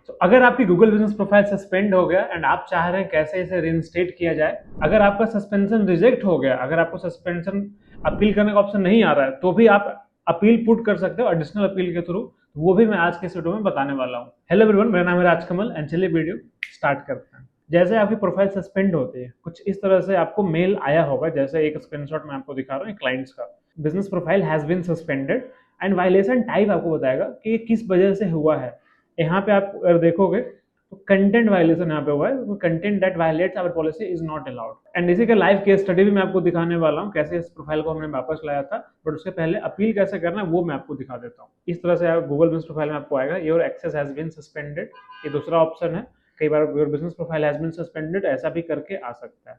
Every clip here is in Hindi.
तो अगर आपकी गूगल बिजनेस प्रोफाइल सस्पेंड हो गया एंड आप चाह रहे हैं कैसे इसे रीइंस्टेट किया जाए, अगर आपका सस्पेंशन रिजेक्ट हो गया, अगर आपको सस्पेंशन अपील करने का ऑप्शन नहीं आ रहा है, तो भी आप अपील पुट कर सकते हो एडिशनल अपील के थ्रू। वो भी मैं आज के इस वीडियो में बताने वाला हूँ। हेलो एवरीवन, मेरा नाम है राजकमल एंड चलिए वीडियो स्टार्ट करते हैं। जैसे आपकी प्रोफाइल सस्पेंड होती है, कुछ इस तरह से आपको मेल आया होगा, जैसे एक स्क्रीनशॉट मैं आपको दिखा रहा हूँ क्लाइंट्स का। Business profile has been suspended and violation type आपको बताएगा कि ये किस वजह से हुआ है। यहाँ पे आप अगर देखोगे तो कंटेंट वायलेशन यहाँ पे हुआ है, content that violates our policy is not allowed. And इसी का लाइव केस स्टडी भी मैं आपको दिखाने वाला हूँ, कैसे इस प्रोफाइल को हमने वापस लाया था, बट उसके पहले अपील कैसे करना है वो मैं आपको दिखा देता हूँ। इस तरह से गूगल बिजनेस प्रोफाइल में आपको आएगा your access has been suspended, ये दूसरा ऑप्शन है। कई बार your business profile has been suspended ऐसा भी करके आ सकता है,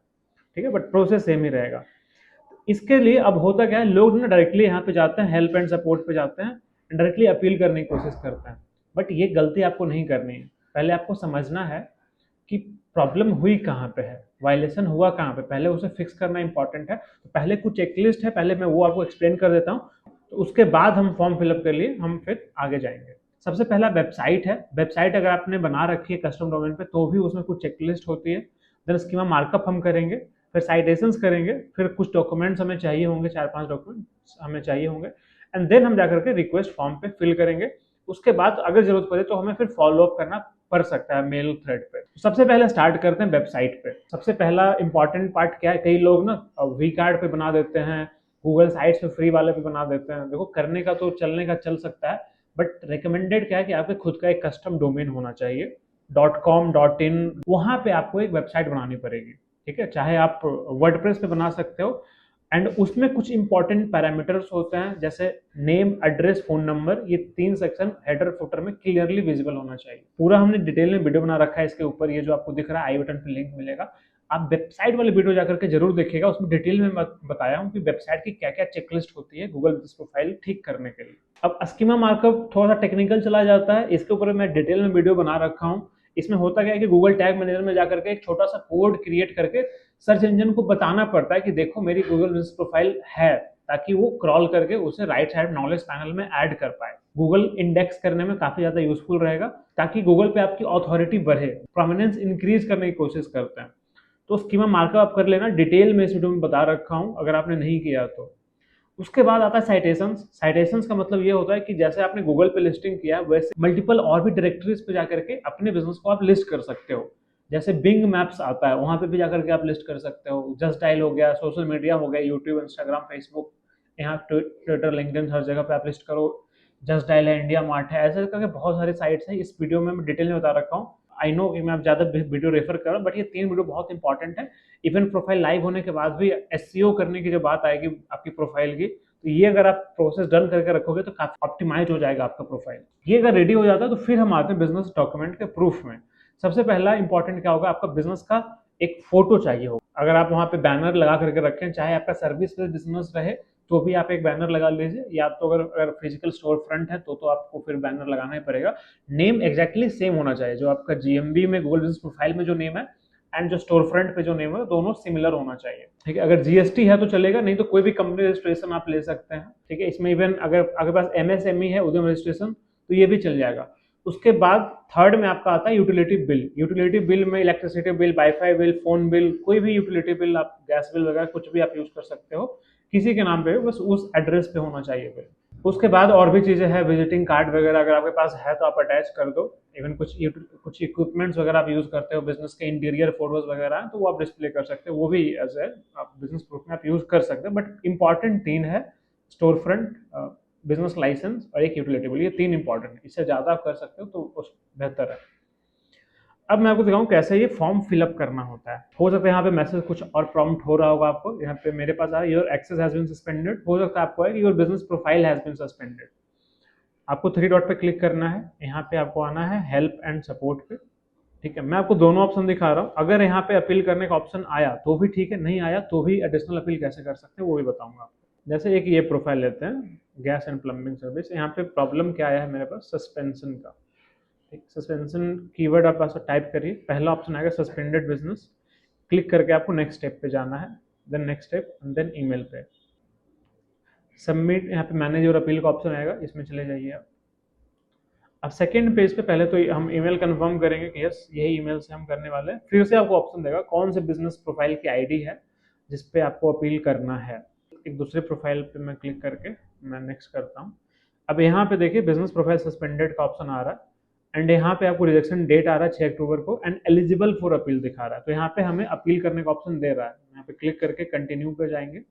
ठीक है, बट प्रोसेस सेम ही रहेगा। इसके लिए अब होता क्या है, लोग ना डायरेक्टली यहाँ पे जाते हैं, हेल्प एंड सपोर्ट पे जाते हैं, डायरेक्टली अपील करने की कोशिश करते हैं। बट ये गलती आपको नहीं करनी है। पहले आपको समझना है कि प्रॉब्लम हुई कहाँ पे है, वायलेशन हुआ कहाँ पे, पहले उसे फिक्स करना इंपॉर्टेंट है। तो पहले कुछ चेकलिस्ट है, पहले मैं वो आपको एक्सप्लेन कर देता हूँ, तो उसके बाद हम फॉर्म फिलअप कर लिए हम फिर आगे जाएंगे। सबसे पहला वेबसाइट है। वेबसाइट अगर आपने बना रखी है कस्टम डोमेन पे तो भी उसमें कुछ चेकलिस्ट होती है। देन स्कीमा मार्कअप हम करेंगे, फिर साइटेशंस करेंगे, फिर कुछ डॉक्यूमेंट्स हमें चाहिए होंगे, 4-5 डॉक्यूमेंट्स हमें चाहिए होंगे, एंड देन हम जाकर के रिक्वेस्ट फॉर्म पे फिल करेंगे। उसके बाद अगर जरूरत पड़े तो हमें फिर फॉलो अप करना पड़ सकता है मेल थ्रेड पे। सबसे पहले स्टार्ट करते हैं वेबसाइट पे। सबसे पहला इंपॉर्टेंट पार्ट क्या है, कई लोग ना वी कार्ड पे बना देते हैं, गूगल साइट्स पे फ्री वाले पे बना देते हैं। देखो, करने का तो चलने का चल सकता है, बट रिकमेंडेड क्या है कि आपके खुद का एक कस्टम डोमेन होना चाहिए। .com .in वहां पे आपको एक वेबसाइट बनानी पड़ेगी, ठीक है। चाहे आप वर्डप्रेस पे बना सकते हो, एंड उसमें कुछ इंपॉर्टेंट पैरामीटर्स होते हैं, जैसे नेम, एड्रेस, फोन नंबर, ये 3 सेक्शन हेडर फुटर में क्लियरली विजिबल होना चाहिए। पूरा हमने डिटेल में वीडियो बना रखा है इसके ऊपर, ये जो आपको दिख रहा है आई बटन पे लिंक मिलेगा, आप वेबसाइट वाले वीडियो जाकर के जरूर देखिएगा। उसमें डिटेल में बताया हूँ कि वेबसाइट की क्या क्या चेकलिस्ट होती है गूगल बिजनेस प्रोफाइल ठीक करने के लिए। अब स्कीमा मार्कअप थोड़ा सा टेक्निकल चला जाता है, इसके ऊपर मैं डिटेल में वीडियो बना रखा हूँ। इसमें होता क्या है कि गूगल टैग मैनेजर में जाकर के एक छोटा सा कोड क्रिएट करके सर्च इंजन को बताना पड़ता है कि देखो मेरी गूगल बिजनेस प्रोफाइल है, ताकि वो क्रॉल करके उसे राइट साइड नॉलेज पैनल में ऐड कर पाए। गूगल इंडेक्स करने में काफी ज्यादा यूजफुल रहेगा, ताकि गूगल पे आपकी ऑथोरिटी बढ़े, प्रोमिनेंस इंक्रीज करने की कोशिश करते हैं। तो स्कीमा मार्कअप आप कर लेना, डिटेल में इस वीडियो में बता रखा हूं अगर आपने नहीं किया तो। उसके बाद आता है साइटेशंस। साइटेशंस का मतलब ये होता है कि जैसे आपने गूगल पे लिस्टिंग किया, वैसे मल्टीपल और भी डायरेक्टरीज पे जाकर के अपने बिजनेस को आप लिस्ट कर सकते हो। जैसे बिंग मैप्स आता है, वहां पे भी जाकर के आप लिस्ट कर सकते हो। जस्ट डायल हो गया, सोशल मीडिया हो गया, यूट्यूब, इंस्टाग्राम, फेसबुक, यहाँ ट्विटर, लिंक्डइन, हर जगह पे आप लिस्ट करो। जस्ट डायल है, इंडिया मार्ट है, ऐसे करके बहुत सारी साइट्स हैं। इस वीडियो में मैं डिटेल में बता रखा हूँ। आई नो कि मैं आप ज्यादा वीडियो रेफर कर रहा हूँ, बट ये 3 वीडियो बहुत इंपॉर्टेंट है। इवन प्रोफाइल लाइव होने के बाद भी एसईओ करने की जब बात आएगी आपकी प्रोफाइल की, तो ये अगर आप प्रोसेस डन करके रखोगे तो काफी ऑप्टिमाइज हो जाएगा आपका प्रोफाइल। ये अगर रेडी हो जाता है तो फिर हम आते हैं बिजनेस डॉक्यूमेंट के प्रूफ में। सबसे पहला इंपॉर्टेंट क्या होगा, आपका बिजनेस का एक फोटो चाहिए होगा। अगर आप वहां पे बैनर लगा करके रखें, चाहे आपका सर्विस बिजनेस रहे तो भी आप एक बैनर लगा लीजिए, या तो अगर फिजिकल स्टोर फ्रंट है तो आपको फिर बैनर लगाना ही पड़ेगा। नेम एग्जैक्टली सेम होना चाहिए, जो आपका जीएमबी में गूगल बिजनेस प्रोफाइल में जो नेम है एंड जो स्टोर फ्रंट पे जो नेम है, दोनों सिमिलर होना चाहिए, ठीक है। अगर जीएसटी है तो चलेगा, नहीं तो कोई भी कंपनी रजिस्ट्रेशन आप ले सकते हैं, ठीक है। इसमें इवन अगर आपके पास एमएसएमई है, उद्यम रजिस्ट्रेशन, तो ये भी चल जाएगा। उसके बाद थर्ड में आपका आता है यूटिलिटी बिल। यूटिलिटी बिल में electricity bill, wifi bill, phone bill, कोई भी यूटिलिटी बिल, आप गैस बिल वगैरह कुछ भी आप यूज कर सकते हो, किसी के नाम पे, बस उस एड्रेस पे होना चाहिए बिल। उसके बाद और भी चीजें हैं, विजिटिंग कार्ड वगैरह अगर आपके पास है तो आप अटैच कर दो। इवन कुछ इक्विपमेंट्स वगैरह आप यूज करते हो, बिजनेस के इंटीरियर फोटोज वगैरह तो वो आप डिस्प्ले कर सकते हो, वो भी एज ए आप बिजनेस प्रूफ में आप यूज कर सकते हो। बट इंपॉर्टेंट 3 है, स्टोर फ्रंट, बिजनेस लाइसेंस और एक यूटिलिटी बिल, ये 3 इंपॉर्टेंट है। इससे ज्यादा आप कर सकते हो तो उस बेहतर है। अब मैं आपको दिखाऊं कैसे ये फॉर्म फिलअप करना होता है। हो सकता है यहाँ पे मैसेज कुछ और प्रॉम्प्ट हो रहा होगा आपको। यहाँ पे मेरे पास आया your access has been suspended, हो सकता है आपको है कि your business profile has been suspended. आपको 3 डॉट पे क्लिक करना है, यहाँ पे आपको आना है हेल्प एंड सपोर्ट पे, ठीक है। मैं आपको दोनों ऑप्शन दिखा रहा हूँ। अगर यहाँ पे अपील करने का ऑप्शन आया तो भी ठीक है, नहीं आया तो भी एडिशनल अपील कैसे कर सकते हैं वो भी बताऊंगा आपको। जैसे एक ये प्रोफाइल लेते हैं, गैस एंड प्लम्बिंग सर्विस। यहाँ पे प्रॉब्लम क्या आया है मेरे पास, सस्पेंशन का, ठीक। सस्पेंशन कीवर्ड आप पास टाइप करिए, पहला ऑप्शन आएगा सस्पेंडेड बिजनेस। क्लिक करके आपको नेक्स्ट स्टेप पे जाना है, then next step, then email पे सबमिट। यहाँ पे मैनेज और अपील का ऑप्शन आएगा, इसमें चले जाइए आप। अब सेकंड पेज पे पहले तो हम ईमेल कंफर्म करेंगे कि यस यही ईमेल से हम करने वाले हैं। फिर से आपको ऑप्शन देगा कौन से बिजनेस प्रोफाइल की आईडी है जिस पे आपको अपील करना है। एक दूसरे प्रोफाइल पे मैं क्लिक करके मैं नेक्स्ट करता हूँ। अब यहाँ पे देखिए बिजनेस प्रोफाइल सस्पेंडेड का ऑप्शन आ रहा है एंड यहाँ पे आपको रिजेक्शन डेट आ रहा है 6 अक्टूबर को एंड एलिजिबल फॉर अपील दिखा रहा है। तो यहाँ पे हमें अपील करने का ऑप्शन दे रहा है। यहाँ पे क्लिक करके कंटिन्यू पे जाएंगे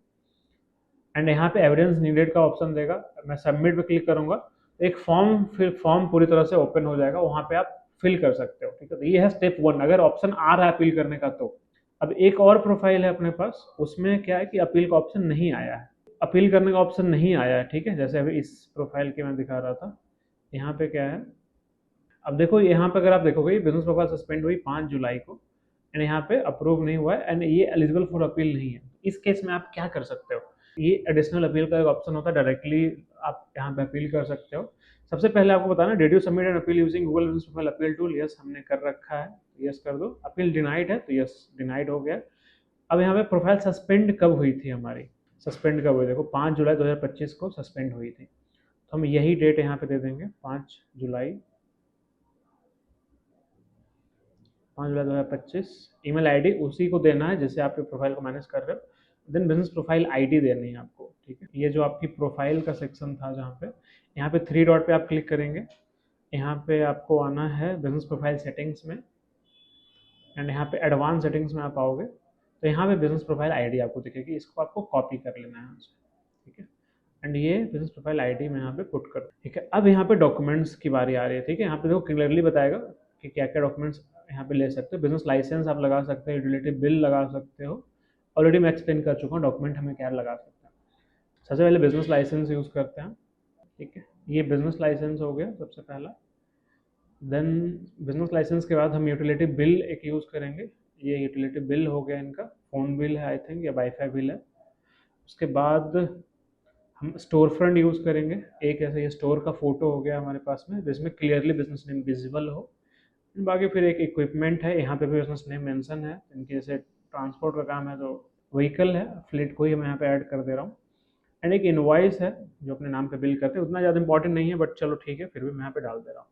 एंड यहाँ पे एविडेंस नीडेड का ऑप्शन देगा। मैं सबमिट पे क्लिक करूंगा, एक फॉर्म फिर फॉर्म पूरी तरह से ओपन हो जाएगा, वहाँ पे आप फिल कर सकते हो। ठीक है, तो ये है स्टेप 1 अगर ऑप्शन आ रहा है अपील करने का तो। अब एक और प्रोफाइल है अपने पास, उसमें क्या है कि अपील का ऑप्शन नहीं आया है, अपील करने का ऑप्शन नहीं आया है। ठीक है, जैसे अभी इस प्रोफाइल की मैं दिखा रहा था, यहाँ पे क्या है, अब देखो यहाँ पे अगर आप देखोगे ये बिजनेस प्रोफाइल सस्पेंड हुई 5 जुलाई को एंड यहाँ पे अप्रूव नहीं हुआ है एंड ये एलिजिबल फॉर अपील नहीं है। इस केस में आप क्या कर सकते हो, ये एडिशनल अपील का एक ऑप्शन होता है, डायरेक्टली आप यहाँ पे अपील कर सकते हो। सबसे पहले आपको बताना did you submit an appeal using Google business profile appeal tool, yes हमने कर रखा है, यस कर दो। अपील डिनाइड है तो यस डिनाइड हो गया। अब यहाँ पे प्रोफाइल सस्पेंड कब हुई थी हमारी, सस्पेंड कब हुई, देखो 5 जुलाई 2025 को सस्पेंड हुई थी, तो हम यही डेट यहाँ पे दे देंगे 5 जुलाई 2025। ईमेल आईडी उसी को देना है जिससे आप प्रोफाइल को मैनेज कर रहे हो, देन बिजनेस प्रोफाइल आईडी देनी है आपको। ठीक है, ये जो आपकी प्रोफाइल का सेक्शन था जहाँ पे, यहाँ पे 3 डॉट पे आप क्लिक करेंगे, यहाँ पे आपको आना है बिजनेस प्रोफाइल सेटिंग्स में एंड यहाँ पे एडवांस सेटिंग्स में आप आओगे तो यहाँ पे बिजनेस प्रोफाइल आईडी आपको दिखेगी, इसको आपको कॉपी कर लेना है यहाँ से। ठीक है, एंड ये बिजनेस प्रोफाइल आईडी मैं यहाँ पे पुट कर। ठीक है, अब यहाँ पे डॉक्यूमेंट्स की बारी आ रही है। ठीक है, यहाँ पे देखो क्लियरली बताएगा कि क्या क्या डॉक्यूमेंट्स यहाँ पे ले सकते हो। बिजनेस लाइसेंस आप लगा सकते हो, यूटिलिटी बिल लगा सकते हो, ऑलरेडी मैं एक्सप्लेन कर चुका हूँ डॉक्यूमेंट हमें क्या लगा सकते हैं। सबसे पहले बिजनेस लाइसेंस यूज़ करते हैं। ठीक है, ये बिजनेस लाइसेंस हो गया सबसे पहला। देन बिजनेस लाइसेंस के बाद हम यूटिलिटी बिल एक यूज़ करेंगे, ये यूटिलिटी बिल हो गया इनका, फ़ोन बिल है आई थिंक या वाईफाई बिल है। उसके बाद हम स्टोर फ्रंट यूज़ करेंगे, एक ऐसे ये स्टोर का फोटो हो गया हमारे पास में जिसमें क्लियरली बिजनेस नेम विजिबल हो। बाकी फिर एक इक्विपमेंट है, यहाँ पे भी बिजनेस नेम मेंशन है, इनके जैसे ट्रांसपोर्ट का काम है तो व्हीकल है, फ्लीट को ही मैं यहाँ पे ऐड कर दे रहा हूँ। एंड एक इनवॉइस है जो अपने नाम पे बिल करते हैं, उतना ज़्यादा इंपॉर्टेंट नहीं है बट चलो ठीक है फिर भी मैं यहाँ पे डाल दे रहा हूँ।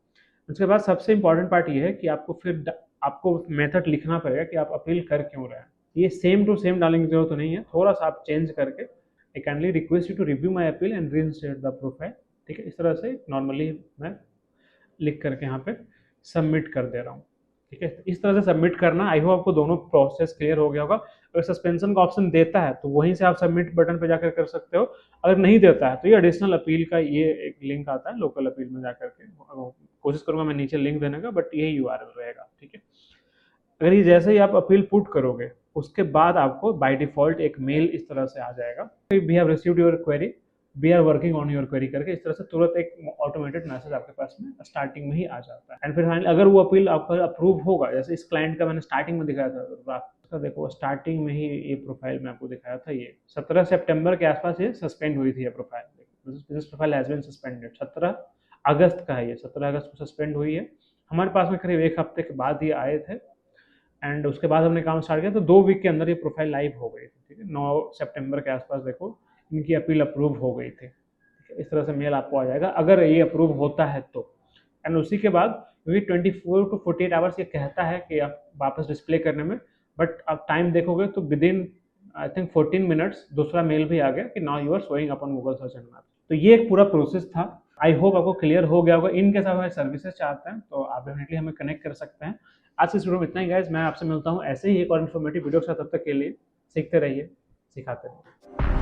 उसके बाद सबसे इंपॉर्टेंट पार्ट ये है कि आपको फिर आपको मेथड लिखना पड़ेगा कि आप अपील कर क्यों रहे हैं। ये सेम टू सेम डालने की जरूरत तो नहीं है, थोड़ा सा आप चेंज करके I kindly request you to review my appeal and reinstate the profile. ठीक है, इस तरह से नॉर्मली मैं लिख करके यहाँ पे सबमिट कर दे रहा हूँ। ठीक है, इस तरह से सबमिट करना। आई होप आपको दोनों प्रोसेस क्लियर हो गया होगा। अगर सस्पेंशन का ऑप्शन देता है तो वहीं से आप सबमिट बटन पे जाकर कर सकते हो, अगर नहीं देता है तो ये एडिशनल अपील का ये एक लिंक आता है लोकल अपील में जाकर के, कोशिश करूंगा मैं नीचे लिंक देने का बट यही URL रहेगा। ठीक है, अगर ये जैसे ही आप अपील पुट करोगे उसके बाद आपको बाय डिफॉल्ट एक मेल इस तरह से आ जाएगा, we have received your query, we are working on your query करके, इस तरह से तुरंत एक ऑटोमेटेड मैसेज आपके पास में स्टार्टिंग में ही आ जाता है। एंड फिर फाइनली अगर वो अपील आपका अप्रूव होगा, जैसे इस क्लाइंट का मैंने स्टार्टिंग में दिखाया था, तो देखो स्टार्टिंग में ही ये प्रोफाइल में आपको दिखाया था, ये 17 सितंबर के आसपास ये सस्पेंड हुई थी ये profile, business profile has been suspended. 17 अगस्त का है ये, 17 अगस्त को सस्पेंड हुई है। हमारे पास में करीब 1 हफ्ते के बाद ये आए थे एंड उसके बाद हमने काम स्टार्ट किया तो 2 वीक के अंदर ये प्रोफाइल लाइव हो गई थी। ठीक है, 9 सितंबर के आसपास देखो इनकी अपील अप्रूव हो गई थी। इस तरह से मेल आपको आ जाएगा अगर ये अप्रूव होता है तो। एंड उसी के बाद क्योंकि 24 to 48 आवर्स ये कहता है कि आप वापस डिस्प्ले करने में, बट आप टाइम देखोगे तो within I think 14 minutes दूसरा मेल भी आ गया कि नाउ यू आर शोइंग अपन गूगल सर्च एंड मैप। तो ये एक पूरा प्रोसेस था, आई होप आपको क्लियर हो गया होगा। इनके साथ हमारे सर्विसेज चाहते हैं तो आप डेफिनेटली हमें कनेक्ट कर सकते हैं। आज इस वीडियो में इतना ही गाइस, मैं आपसे मिलता हूँ ऐसे ही एक और इन्फॉर्मेटिव वीडियो के साथ, तब तक के लिए सीखते रहिए, सिखाते रहिए।